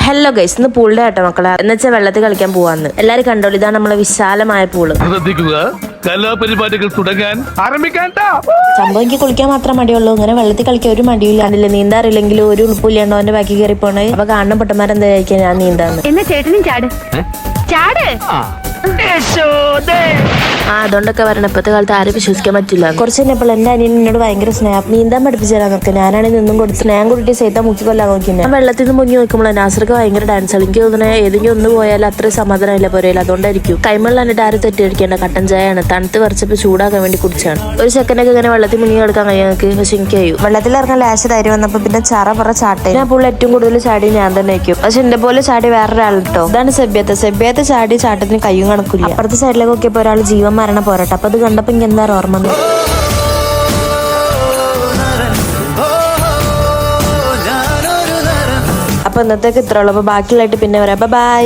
Hello guys, ഇന്ന് പൂളിന്റെ ആട്ടോ മക്കളെ. എന്നുവെച്ചാൽ വെള്ളത്തിൽ കളിക്കാൻ പോവാന്ന് എല്ലാരും കണ്ടോളൂ. ഇതാണ് നമ്മളെ വിശാലമായ പൂള്. ശ്രദ്ധിക്കുക, കലാപരിപാടികൾ തുടങ്ങാൻ ആരംഭിക്കാൻ. സംഭവം എനിക്ക് കുളിക്കാൻ മാത്രം മടിയുള്ളൂ. ഇങ്ങനെ വെള്ളത്തിൽ കളിക്കാൻ ഒരു മടിയില്ല. അതില്ല നീന്താറില്ലെങ്കിലും ഒരു ഉൾപ്പില്ലാണ്ടോ അവന്റെ ബാക്കി കയറി പോണേ. അപ്പൊ കാണുന്ന പൊട്ടന്മാരെന്താ കഴിക്കാൻ ഞാൻ നീന്താന്ന്. എന്നാ ചേട്ടനും ചാട് ചാട്. അതുകൊണ്ടൊക്കെ വരണം. ഇപ്പത്തെ കാലത്ത് ആരും വിശ്വസിക്കാൻ പറ്റില്ല. കുറച്ച് കഴിഞ്ഞപ്പോൾ എന്റെ അനിയൻ എന്നോട് ഭയങ്കര സ്നേഹം. നീന്താൻ പഠിപ്പിച്ചു തരാൻ നോക്കുക. ഞാനാണെങ്കിൽ നിന്നും കൊടുത്ത് സ്നേഹം കൂട്ടി സൈത്താ മുക്കി കൊല്ലാൻ നോക്കിന്നെ. വെള്ളത്തിൽ നിന്ന് മുങ്ങി നോക്കുമ്പോൾ നാസർക്ക് ഭയങ്കര ഡാൻസ്. എനിക്ക് തോന്നുന്നത് ഏതെങ്കിലും ഒന്ന് പോയാൽ അത്രയും സമാധാനമില്ല പോരയില്ല. അതുകൊണ്ടായിരിക്കും. കൈമള്ള എന്നിട്ട് ആരും തെറ്റിദ്ധരിക്കേണ്ട. കട്ടൻ ചായയാണ്. തണുത്ത് വരച്ചപ്പോൾ ചൂടാക്കാൻ വേണ്ടി കുടിച്ചാണ്. ഒരു സെക്കൻഡൊക്കെ ഇങ്ങനെ വെള്ളത്തിൽ മുങ്ങി കിടക്കാൻ കഴിയും എനിക്ക്. പക്ഷെ എനിക്ക് കഴിയും. വെള്ളത്തിൽ ഇറങ്ങാൻ ലാശ ധൈര്യം വന്നപ്പോൾ പിന്നെ പറ ചാട്ടേ. ഞാൻ പുള്ളി ഏറ്റവും കൂടുതൽ ചാടി ഞാൻ തന്നെ വയ്ക്കും. പക്ഷെ എന്റെ പോലെ ചാടി വേറൊരാൾ കേട്ടോ. ഇതാണ് സെബ്യത്തെ ചാടി ചാട്ടത്തിന് കയ്യും കണക്കില്ല. അപ്പുറത്തെ സൈഡിലേക്ക് നോക്കിയപ്പോൾ ഒരാൾ ജീവൻ മരണ പോരാട്ടം. അപ്പൊ അത് കണ്ടപ്പോ എനിക്ക് എന്താ ഓർമ്മ. അപ്പൊ ഇന്നത്തേക്ക് ഇത്ര ഉള്ളൂ. അപ്പൊ ബാക്കിയുള്ളതായിട്ട് പിന്നെ വരാം. ബൈ.